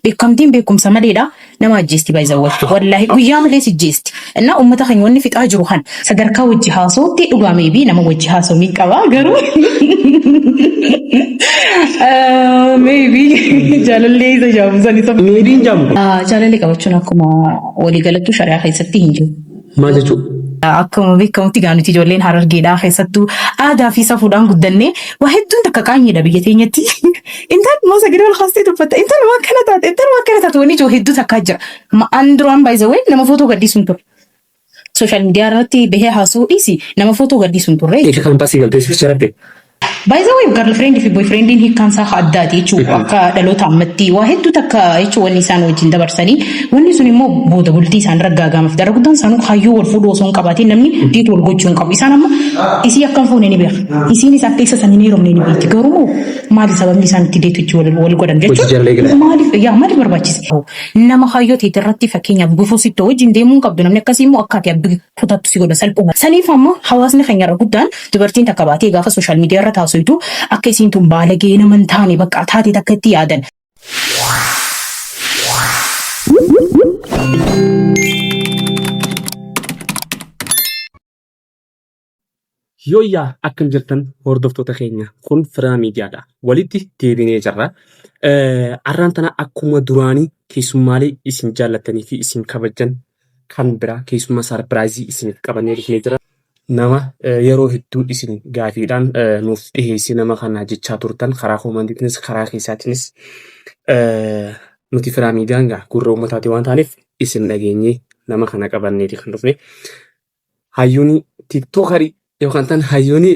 beekamtiin beekumsa maleedha nama ajjeesti baay'izawwal wallahi guyyaa malee si ajjeesti እና ummata keenya wanni fixaa jiru kan sadarkaa wajji haasootti dhugaamee bi nama wajji haasoo mi qaba garuu maybe jaalallee isa jaamsanii sabni maybe jaamu jaalallee qabachuun akkuma walii galattuu shari'aa keessatti hin jiru maal jechuudha akkuma beekamutti gaanuti ijoolleen harargeedhaa keessattuu aadaa fi safuudhaan guddannee waa hedduun takka qaanyeedha biyya teenyatti intaan moosa gidee ol kaastee dubbatta intaan waan kana taate wanni ijoo hedduu takkaa jira ma'aan duraan baay'izawee nama footoo gaddisuun ture sooshaal miidiyaa irratti bahee haasoo dhiisi nama footoo gaddisuun turre. Eega kan baasii galtee si jiraate. Baay'izawee girlfriend fi boyfriend hiikkaan isaa addaati jechuudha akka dhaloota ammatti waa hedduu takka jechuun wanni isaan wajjin dabarsanii wanni sun immoo booda bultii isaan raggaagamuuf dara guddaan isaanuu hayyuu wal fuudhuu osoo hin qabaatiin namni diitu wal gochuu hin qabu isaan amma isii akkam fuune ni beeka isiin isaa keessa sanii ni romne ni beekti garuu maali sababni isaan itti deetu wal godhan jechuudha maaliif barbaachise nama hayyoo ta'e irratti fakkeenyaaf gufuu sittoo wajjin deemuu qabdu namni akkasii immoo akka ati abbi kutattu si godha salphuma saniif ammoo hawaasni keenya irra guddaan dubartiin takka baatee gaafa sooshaal miidiyaa irra taasisu akka isiin tun baalagee nama hin taane bakka taatee takka itti yaadan. Yooyyaa akkam jirtan hordoftoota keenya kun Firaa Miidiyaadha. Walitti deebinee jirra. Arraan tana akkuma duraanii keessummaalee isin jaallattanii fi isin kabajan kan biraa keessummaa sarpiraayizii isiniif qabannee dhufnee jira. Nama yeroo hedduu isin gaafiidhaan nuuf dhiheessii nama kana jechaa turtan karaa koomantiitiinis karaa keessaatiinis nuti Firaa Miidiyaan gurra uummataati waan taaneef isin dhageenyee nama kana qabanneeti kan dhufne. Hayyuuni tiiktookarii yookaan tan hayyuuni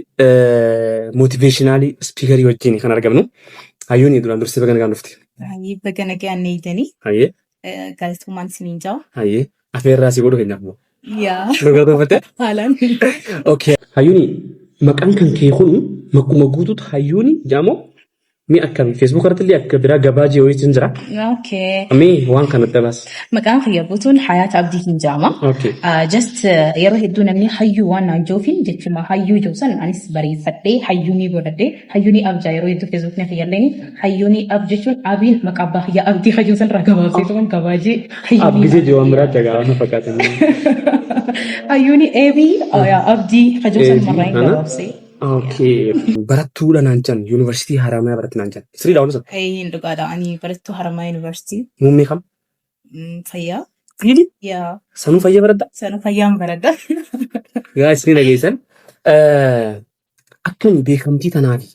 mootiveeshinaalii spiikarii wajjin kan argamnu. Hayyuuni duraan dursee baga nagaan dhufte. Hayyee baga nagaan eegdanii. Hayyee. Gaazexummaan isiniin jawa. Hayyee. Afeerraa si godhu hin dhabu. Yaa. Dhugaa dhuunfatte? Haalaan. Okay. Hayyuuni maqaan kan kee kun makkuma guutuutu hayyuuni jaamoo mi akkami Facebook irratti illee akka biraa gabaajee ho'iitiin jira. Okay. Ami waan kanatti baas. Maqaan kiyya guutuun Hayaat Abdii hin jaama. Okay. Just yeroo hedduu namni hayyuu waan naan joofiin jechuma hayyuu joosan anis bareeffadhee hayyuunii godhadhee hayyuunii abjaa yeroo hedduu Facebook na fayyadanii hayyuunii ab jechuun abiin maqaa abbaa kiyya abdii hayyuusan irraa gabaabsee tuman gabaajee hayyuunii. Abbisee jiwaan biraatti agarra na fakkaatan. Hayyuunii eebii abdii hayyuusan irraa hin gabaabsee. Okay. Barattuudha naan jan yuunivarsiitii Haramayaa baratti naan jan. Sirrii daawwanna sana. Hin dhugaadha ani barattuu Haramayaa yuunivarsiitii. Muummee kam? Fayyaa. Fiili? Yaa. Sanuu fayyaa baradda? Sanuu fayyaan baradda. Gaa isin dhageessan. Akkami beekamtii tanaafi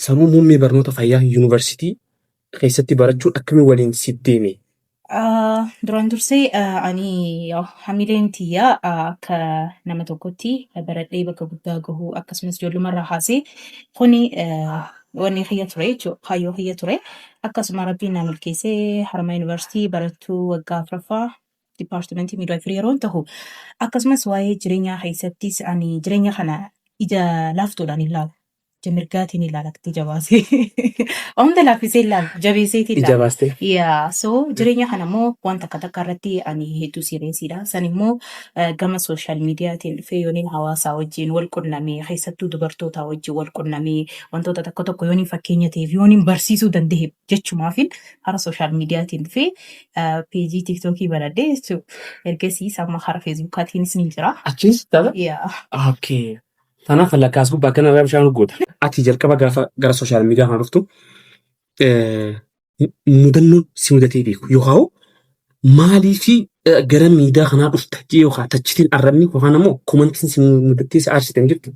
sanuu muummee barnoota fayyaa yuunivarsiitii keessatti barachuun akkami waliin si deeme? Duraan dursee ani hamileen tiyyaa akka nama tokkotti baradhee bakka guddaa gahuu akkasumas ijoollumarraa haasee kuni wanni xiyya ture jechuudha hayyoo xiyya ture akkasuma rabbiin na milkeessee Haramayaa yuunivarsiitii barattuu waggaa afuraffaa dipaartimentii miidwaayifirii yeroon tahu akkasumas waa'ee jireenyaa keessattis ani jireenya kana ija laaftuudhaan ilaala. Jamirgaatiin ilaalatti jabaasee onda laaffisee ilaala jabeeseetiin ilaala. Jabaaste. Yaa so jireenya kana immoo wanta takka irratti ani hedduu sireesiidha. San immoo gama sooshaal miidiyaatiin dhufee yooniin hawaasaa wajjin wal qunnamee keessattuu dubartoota wajjin wal qunnamee wantoota tokko yooniin fakkeenya ta'eef yooniin barsiisuu danda'e jechumaafin hara sooshaal miidiyaatiin dhufee peejii tiiktookii banadhee jechuudha. Ergasiis amma hara feesbuukaatiinis ni jira. Achiis ta'a? Yaa. Okay. Tanaaf lakkaas gubbaa kana irraa bishaan goota. Ati jalqaba gaafa gara sooshaal miidiyaa kana dhuftu mudannoon si mudatee beeku yookaan maalii fi gara miidiyaa kanaa dhufta yookaan tachitiin arrabni yookaan ammoo komantiin si mudattee si aarsiten jirtu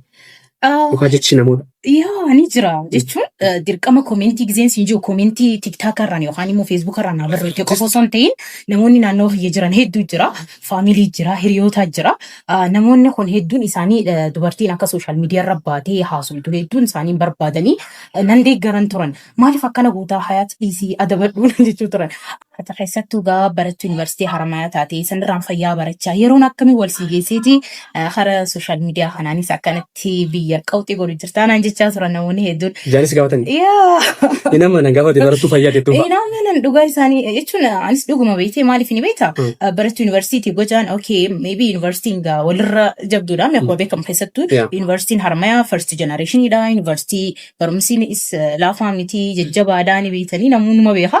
yookaan jechi namoota. Yaa ni jira jechuun dirqama koomentii gizeen siin jiru koomentii tiktaakarraan yookaan immoo feesbuukarraan barreeffate qofa osoo hin ta'in namoonni naannoo kiyya jiran hedduu jira faamilii jira hiriyoota jira namoonni kun hedduun isaanii dubartiin akka sooshaal miidiyaa irra baatee haasoftu hedduun isaanii barbaadanii nan deeggaran turan maaliif akkana guutaa Hayaat dhiisii adabadhuun jechuu turan. Hata keessattuu gaa barattuu yuunivarsiitii Haramayaa taatee sanirraan fayyaa barachaa yeroon akkamii wal siigeesseeti hara sooshaal miidiyaa kanaanis akkanatti biyya qawxii godhu jirtaa naan jechaa turan namoonni hedduun. Jaanis gaafatan. Yaa. Inama na gaafate barattuu fayyaate tuufa. Inama dhugaa isaanii jechuun anis dhuguma beekte maaliif ni beektaa? Barattuu yuunivarsiitii gojaan okay maybe yuunivarsiitiin walirra jabduudha akkuma beekamu keessattuu yuunivarsiitiin Harmayaa first generationidha yuunivarsiitii barumsiin laafaa miti jajjabaadhaa ni beektanii namoonni beeka.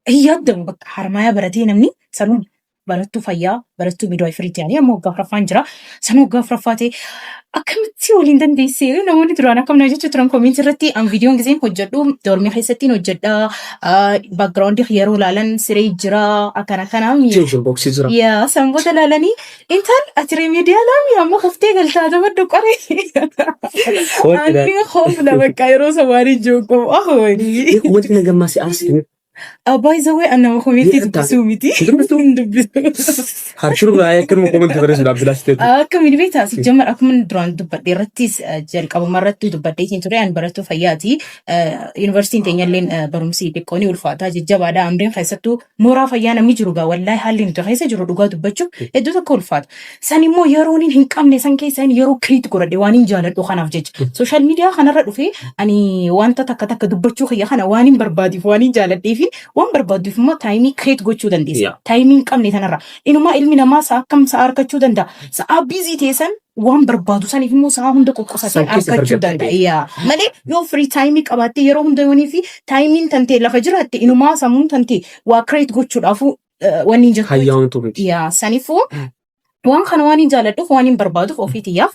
Yaadamu bakka Harmayaa baratee namni sanuun barattuu fayyaa barattuu midwaayifiriitti yaanii amma waggaa afuraffaan jira sanuu waggaa afuraffaa ta'e akkamitti waliin dandeessee namoonni duraan akkam jechuu turan koominti irratti an viidiyoon giseen hojjedhu dormii keessattiin hojjedha baakgiraawundii yeroo ilaalan siree jira akkana kanaa yaa sanboota ilaalanii intal ati reemiidiyaa laami amma kuftee galtaa taphadhu qoree ani hoofna bakka yeroo sawaanii joogu wanti na gammaase asii by the way أنا ما خميتي تبسوميتي هرشلو رأيك كم كومنت تدرس ولا بلاستيك كم من بيتها سجمر أكمل دران دبّدي رتيس جالك أبو مرة دبّدي تنتوري عن براتو فياتي يونيفرسيتي تنيلين برمسي بكوني والفاتها جاب على أمرين خيساتو مورا فيانا ميجروجا والله حالي نتو خيسة جروجا دبّتشو إدو تكول فات ساني مو يرونين هنك أمني سانكي ساني يرو كريت كورا ديوانين جالت وخنا في جج سوشيال ميديا خنا ردو في أني وانتا تك دبّتشو خيا خنا وانين بربادي فوانين جالت ديفين وان بربادو في ما تايمي كريت قوتشو دنديس تايمين كم نتنرى إنه ما علمي نما ساكم سأركتشو دندا سأبيزي تيسن وان بربادو ساني في مو ساهم دكو قصة أركتشو دندا يا مالي يو فري تايميك أباتي يروهم دواني في تايمين تنتي لفجرات إنه ما سامون تنتي وكريت قوتشو دافو وانين هيان تومتي يا ساني فو وان خنوانين جالتو خوانين بربادو خوفيتي ياف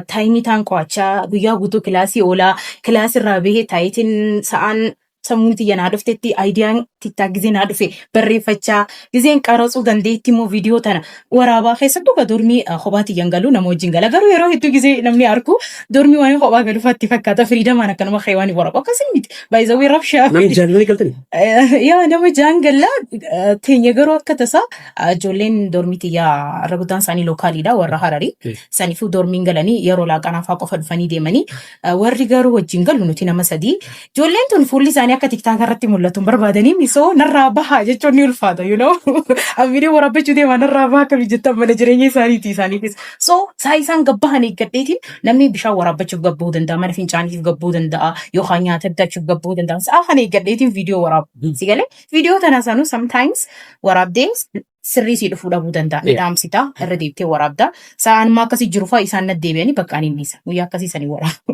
تايمي تانكواتشا بيا غوتو كلاسي أولا كلاسي رابيه تايتين سان سمونتي ينادف تتي أيديان تتاجزين هادفه بريفتشا جزين كاراسو دنديتي مو فيديو تنا ورابا خيسكتو كدورمي خباتي ينقلو نمو جنقلا قالوا يروح يتو جزي نمني أركو دورمي واني خبا قالوا فاتي فكاتا فريدا ما نكنا ما خيواني ورابا كسميت بايزاوي رفشا نمي جانغلي قلتني يا نمي جانغلا تيني قروا كتسا جولين دورميتي يا رغدان ساني لوكالي دا ورا هراري ساني فو دورمين قلاني يرو لاقانا فاقو فالفاني ديماني وري قارو وجنقلو نتينا مسادي جولين تنفولي ساني akka tiktaan irratti mul'atu barbaadanii misoo narraa bahaa jechuun ni ulfaata you know ammini waraabachuu deemaa narraa bahaa akka jettan mana jireenya isaaniitis so saa isaan gabbahan eeggadheetiin namni bishaan waraabachuuf gabbuu danda'a mana fincaaniif gabbuu danda'a yookaan nyaata addachuuf gabbuu danda'a saa kan eeggadheetiin viidiyoo waraabu si galee viidiyoo tana sanuu sometimes waraabdee sirrii si dhufuu dhabuu danda'a midhaamsita irra deebitee waraabda sa'aan maa akkasii jiru fa'aa isaan naddeebi'anii bakka ani nisa guyyaa akkasii sanii waraabu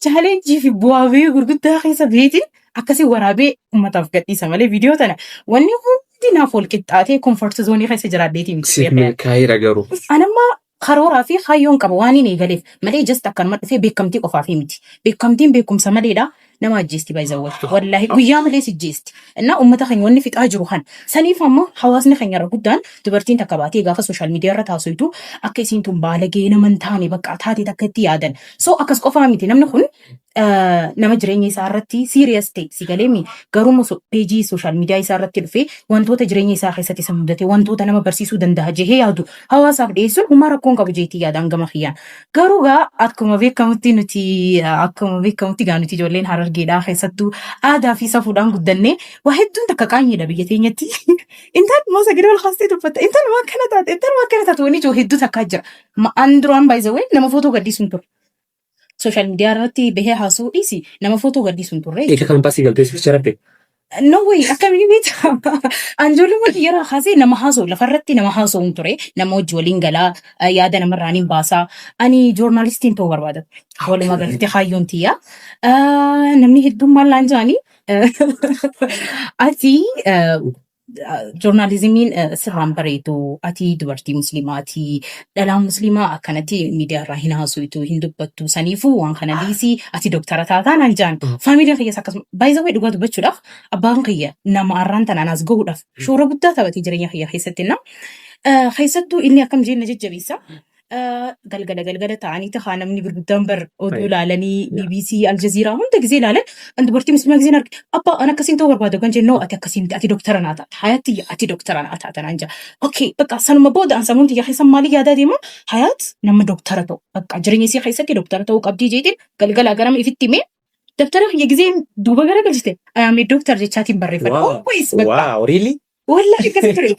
challenge fi bu'aa gurguddaa keessa beetiin akkasii waraabee uummataaf gadhiisa malee viidiyoo tana wanni hundi naaf wal qixxaatee comfort zone keessa jiraaddeetii miti. Siifni kaayira garuu. Anamma karooraa fi hayyoon qaba waan hin eegaleef malee just akkanuma dhufee beekamtii qofaaf miti. Beekamtiin beekumsa maleedha nama ajjeesti baay'isawwatu. Wallaahi guyyaa malee sijjeesti. Innaa uummata keenya wanni fixaa jiru kan saniif ammoo hawaasni keenya irra guddaan dubartiin takka baatee gaafa sooshaal miidiyaa irra taasisu akka isiin tun baalagee nama hin taane bakka taatee takka itti yaadan. So akkas qofaa miti namni kun nama jireenya isaa irratti serious ta'e si galeemi garuu peejii sooshaal miidiyaa isaa irratti dhufee wantoota jireenya isaa keessatti isa mudate wantoota nama barsiisuu danda'a jehee yaadu hawaasaaf dhiyeessuun humna rakkoon qabu jeetii yaadaan gama kiyyaan garuu gaa akkuma beekamutti gaa nuti ijoolleen harargeedhaa keessattuu aadaa fi safuudhaan guddannee waa hedduun takka qaanyeedha biyya teenyatti intaan moosa gadi wal kaastee dubbatta intaan waan kana taate wanni ijoo hedduu takkaa jira ma'aan duraan baay'isawee nama footoo gaddisuun ture. Social media irratti bahee haasa'uu dhiisi nama footoo gaddisuun turre. Eega kan baasii galtee sicharatte. No way akkamiin beektaa anjoolummaa yeroo haasee nama haasa'u lafarratti nama haasa'uun ture nama hojii waliin galaa yaada namarraan hin baasaa ani joornaalistiin ta'uu barbaada. Walumaa galatti hayyoon tiyya namni hedduun maal laan jaanii ati joornaalizimiin sirraan bareedu ati dubartii musliimaati dhalaan musliimaa akkanatti miidiyaa irraa hin haasa'u hin dubbattu saniifuu waan kana dhiisii ati doktara taataan anjaan faamiliin kiyyaas akkasuma baay'isawee dhugaa dubbachuudhaaf abbaan kiyya nama arraan tanaan as gahuudhaaf shoora guddaa taphatee jireenya kiyya keessatti keessattuu inni akkam jeenna jajjabeessa. galgala ta'anii tahaa namni gurguddaan bar oduu ilaalanii BBC Aljazeeraa hunda gisee ilaalan an dubartii musliimaa giseen arge abbaa an akkasiin ta'uu barbaadu kan jennoo ati akkasiin ati doktara naa taata hayaatti ati doktara naa taata naan jaa okay bakka sanuma booda an samuun tiyya keessan maalii yaadaa deema hayaat nama doktara ta'u bakka jireenya isii keessatti doktara ta'uu qabdii jeetiin galgala garama ifitti himee daftara kiyya gisee duuba gara galchite ayaamee doktar jechaatiin barreeffadha always bakka. Wow really? والله كثير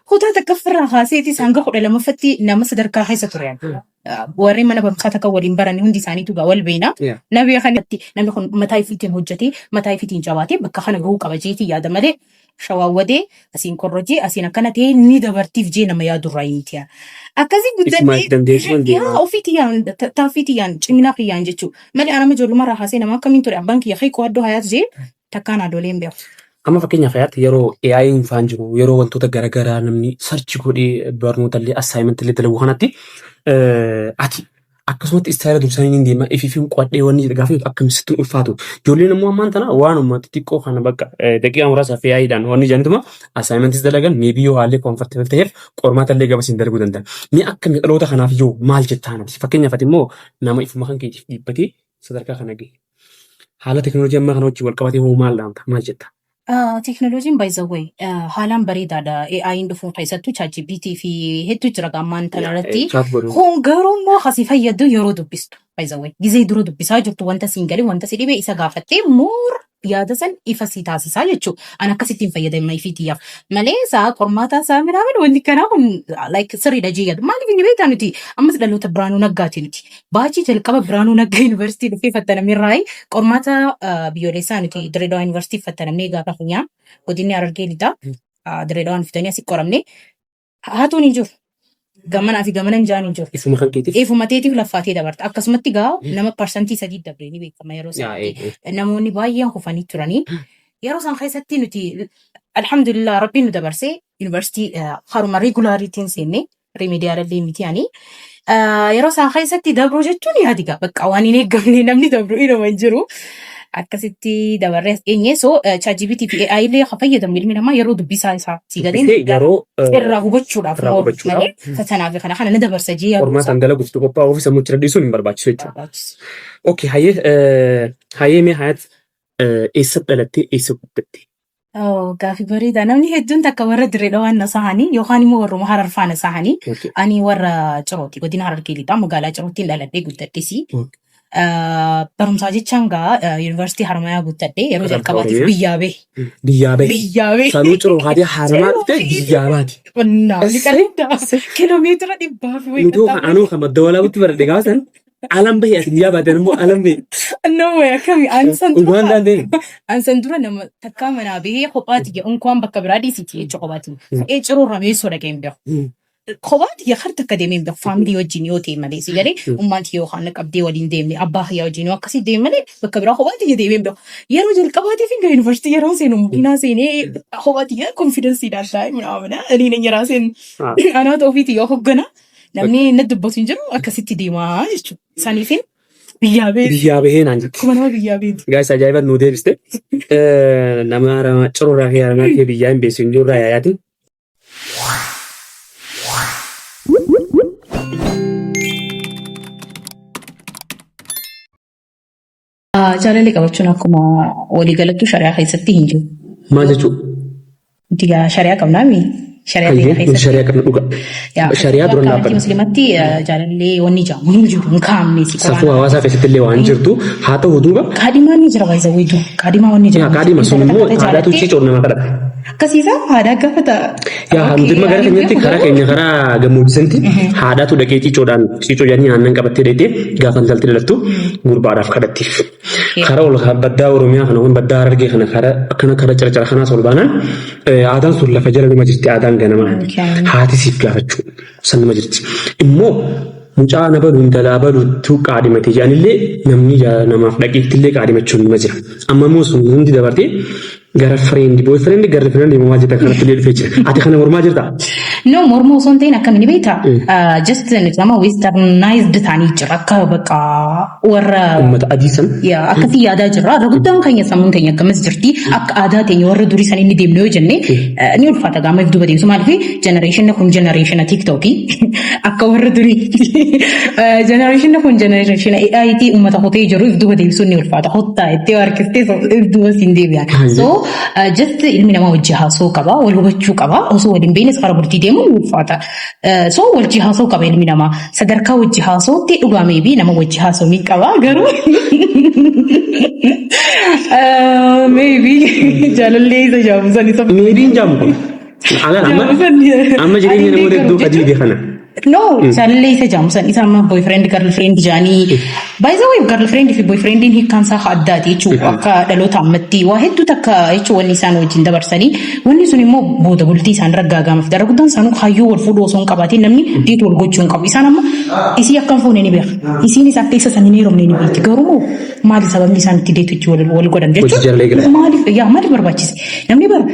خطوة تكفر خاصيتي سانجا خد لما فتي نامس دركا هاي ستوريان وري ما نبغى خاتك أولين براني هندي ساني توجا والبينا نبي خنتي نبي خن متى فيتين هجتي متى فيتين جواتي بكخنا جوه كبجيتي يا دمدي شواودي أسين كروجي أسين كانت نيدا برتيف جينا ما يادو راينتيا أكازي قدامي يا أوفيتيان تافيتيان شمينا خيان جتشو مالي أنا مجرد مرة حسينا ما كمين تري بانك يا خي كوادو هاي جي تكانا دولين بيو Amma fakkeenyaaf ayaatti yeroo AI'n faan jiru yeroo wantoota garaagaraa namni sarchi godhee barnoota illee assignment illee dalagu kanatti ati akkasumatti istaayila dursanii hin deema ifiifiin qo'adhee wanni gaafa akkamitti ulfaatu ijoolleen immoo ammaan tana waanuma xixiqqoo kana bakka daqiiqaa muraasaaf AI'dhaan wanni jedhanituma assignmentis dalagan meebii yoo haalli comfortable ta'eef qormaata illee gabasiin dalaguu danda'a. Mee akkami dhaloota kanaaf yoo maal jettaan fakkeenyaaf ati immoo nama ifuma kan keetiif dhiibbatee sadarkaa kana gahe haala teekinooloojii ammaa kana wajjin wal qabatee hoo maal dhaamta maal jettaa? Teknoloojiin by the way haalaan bareedaadha. AI'n dhufuun keessattuu ChatGPT fi hedduu jira gammaan tanarratti. Kun garuu immoo asii fayyadu yeroo dubbistu by the way gizee dura dubbisaa jirtu wanta siin galee wanta si dhibee isa gaafattee moor yaada san ifa si taasisaa jechuudha. An akkasittiin fayyadamna ifiitiyaaf malee isaa qormaataa isaa midhaan wanti kanaa kun like sirriidha jeeyadu maaliif inni beektaa nuti ammas dhaloota Biraanuu Naggaati nuti baachii jalqaba Biraanuu Naggaa yuunivarsiitii dhufee fattanamneerraa qormaata biyyoolessaa nuti Direedawaa yuunivarsiitii fattanamnee gaafa funyaa godinni Harargee lixaa Direedawaan fitanii asii qoramne haatuun hin jiru. Gamana fi gamana hin jaaniin jiru. Ifuma kan keetiif? Ifuma teetiif laffaatee dabarta. Akkasumatti gaa nama parsantii 3 dabree ni beekama yeroo sanatti. Namoonni baay'een kufanii turanii. Yeroo san keessatti nuti alhamdulillah rabbiin nu dabarsee yuunivarsiitii haruma regulaariitiin seenne remediaallee miti ani. Yeroo san keessatti dabroo jechuun yaadiga bakka waan hin eeggamne namni dabroo inuma hin jiru. Akkasitti dabarree eenyee soo ChatGPT fi AI illee fayyadamu ilmi namaa yeroo dubbisaa isaa si galeen irraa hubachuudhaaf malee fatanaa fi kana ni dabarsa jee yaadu. Qormaataan dalaguuf qophaa'uu fi sammuu itti dhiisuun hin barbaachisu jechuudha. Okay, hayyee mee hayaat eessatti dhalattee eessa guddatte? Gaaffii bareedaa namni hedduun takka warra Direedawaa nasahanii yookaan immoo warra Hararfaa nasahanii ani warra Cirooti godina Harargee lixaa magaalaa Cirootiin dhaladhee guddadheesi. Barumsaa jechaan gaa yuunivarsiitii Haramayaa guuttadhee yeroo jalqabaatiif biyyaa bahe. Biyyaa bahe. Sanuu Ciroo haadhi Haramaa dhufee biyyaa baati. Naamni qal'indaa kiiloomeetira 100 fi wayii. Mutuu anuu kan madda walaabutti baradhe gaasan alam bahee ati biyyaa baatan immoo alam bahee. No way akkami ansan dura nama takkaa manaa bahee kophaati unkwaan bakka biraa dhiisiti jechuu kophaati. Ciroo rameessoo dhageen beeku. Kophaati yakar takka deemee beeku faamilii wajjin yoo ta'e malee si galee ummaanti yoo kan qabdee waliin deemne abbaa hiyyaa wajjin yoo akkasii deeme malee bakka biraa kophaati deemee beeku. Yeroo jalqabaatiif hin yuunivarsiitii yeroo seenu inaa seenee kophaati konfidensiidhaan taa'e midhaamana ani na nyaraa seen anaa ta'uufiiti yoo hoggana namni na dubbatu hin jiru akkasitti deemaa jechuudha. Saniifin biyyaa bahee. Biyyaa bahee naan jettu. Kuma nama biyyaa baheeti. Gaa'is ajaa'iba nuu deebiste. Nama Ciroorraa fi Haramaa kee biyyaa hin beeksinu jirurraa yaayaatiin. Jaalallee qabachuun akkuma waliigalattuu shari'aa keessatti hin jiru. Maal jechuudha? Digaa shari'aa qabnaa mi? Shari'aa qabna dhuga. Shari'aa dura dhaabbata. Musliimatti jaalallee wanni jaamu hin jiru hin kaa'amne. Safuu hawaasaa keessatti illee waan jirtu haa ta'u duuba. Kaadhimaan ni jira baay'isa wayitu. Kaadhimaa wanni jira. Kaadhima sun immoo haadhaatu ciicoo nama kadhata. Akkasiisa aadaa gaafata. Yaa nuti magaalaa keenyatti karaa keenya karaa gammoojjisanti haadhaatu dhaqee ciicoodhaan ciicoo jedhanii aannan qabattee dheedee gaafa intalti dhalattu gurbaadhaaf kadhattiif. Karaa ol baddaa Oromiyaa kana baddaa Harargee kana akkana karaa cara kanaas ol baanaan aadaan sun lafa jala nama jirti aadaan ganamaa haati siif gaafachuu san nama jirti. Immoo mucaa na balu intalaa baluutu qaadhimate jedhanillee namni namaaf dhaqeettillee qaadhimachuun nima jira. Amma immoo sun hundi dabartee gara friend boyfriend gara friend immoo jetta kanatti illee dhufee jira. Ati kana mormaa jirtaa? No mormoo osoo hin ta'in akkamiin beektaa? Just nama westernized ta'anii jira akka bakka warra uummata adii san. Akkasii yaadaa jirra. Irra guddaan keenya sammuun keenya akkamas jirti. Akka aadaa teenya warra durii san inni deemnu yoo jenne ni ulfaata gaama if duba deemsu maaliif generation kun generation TikTokii akka warra durii generation kun generation AIT uummata hotee jiru if duba deemsu ni ulfaata. Hottaa itti harkistee if duba siin deebi'an. So just ilmi namaa wajji haasoo qaba wal hubachuu qaba osoo waliin beeknes karaa bultii deemu ni ulfaata. So wajji haasoo qaba ilmi namaa sadarkaa wajji haasootti dhugaamee fi nama wajji haasoo mi qaba garuu maybe jaalallee isa jaamu san isa maybe hin jaamu على أما جريمة نمرة دو قديدي خنا No, suddenly isa jamsan isa ma boyfriend girlfriend jani. By the way, girlfriend fi boyfriend in hikan sa haddati jechuudha. Akka dhaloota ammatti waa hedduu takka jechuun wanni isaan wajjin dabarsanii wanni sun immoo booda bultii isaan raggaagamuuf daraguddan isaanii hayyuu wal fuudhuu osoo hin qabaatiin namni deetu wal gochuu hin qabu. Isaan amma isii akkam fuune ni beeka. Isiinis akka isa sanii heerumne ni beekti. Garuu maali sababni isaan itti deetu wal godhan jechuudha. Maaliif barbaachise? Namni bara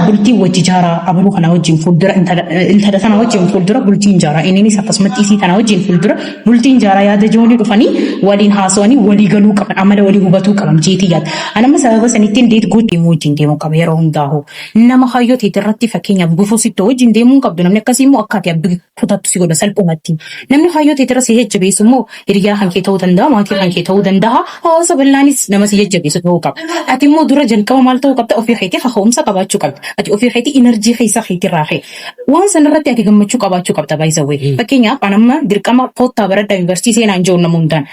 bultii wajji jaaraa abuluu kana wajjin fuuldura intala sana wajjin fuuldura bultiin jaaraa innis akkasumatti isii kana wajjin fuuldura bultiin jaaraa yaada joonii dhufanii waliin haasawanii walii galuu qaban amala walii hubatuu qaban jeetii yaada. Anamma sababa sanittiin deet godhee wajjin deemuu qaba yeroo hundaa'u. Nama hayyoo ta'e irratti fakkeenyaaf gufuu sittoo wajjin deemuu qabdu namni akkasii immoo akkaati abbi kutattu si godha salphumatti. Namni hayyoo ta'e irra si jajjabeessu immoo hiriyaa kan kee ta'uu danda'a maatii kan kee ta'uu danda'a hawaasa bal'aanis nama si jajjabeessu ta'uu qaba. Ati immoo dura jalqaba maal ta'uu qabda ofii keetii haa'umsa qabaachuu qabda. Ati ofii keetii enerjii keessa keetii raahee waan sanarratti ati gammachuu qabaachuu qabda baay'isawwee. Fakkeenyaaf anamma dirqama koottaa baradhaa yuunivarsiitii seenaan jiru nama hundaan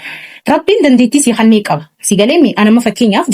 rabbiin dandeettii si hannee qaba si galee anamma fakkeenyaaf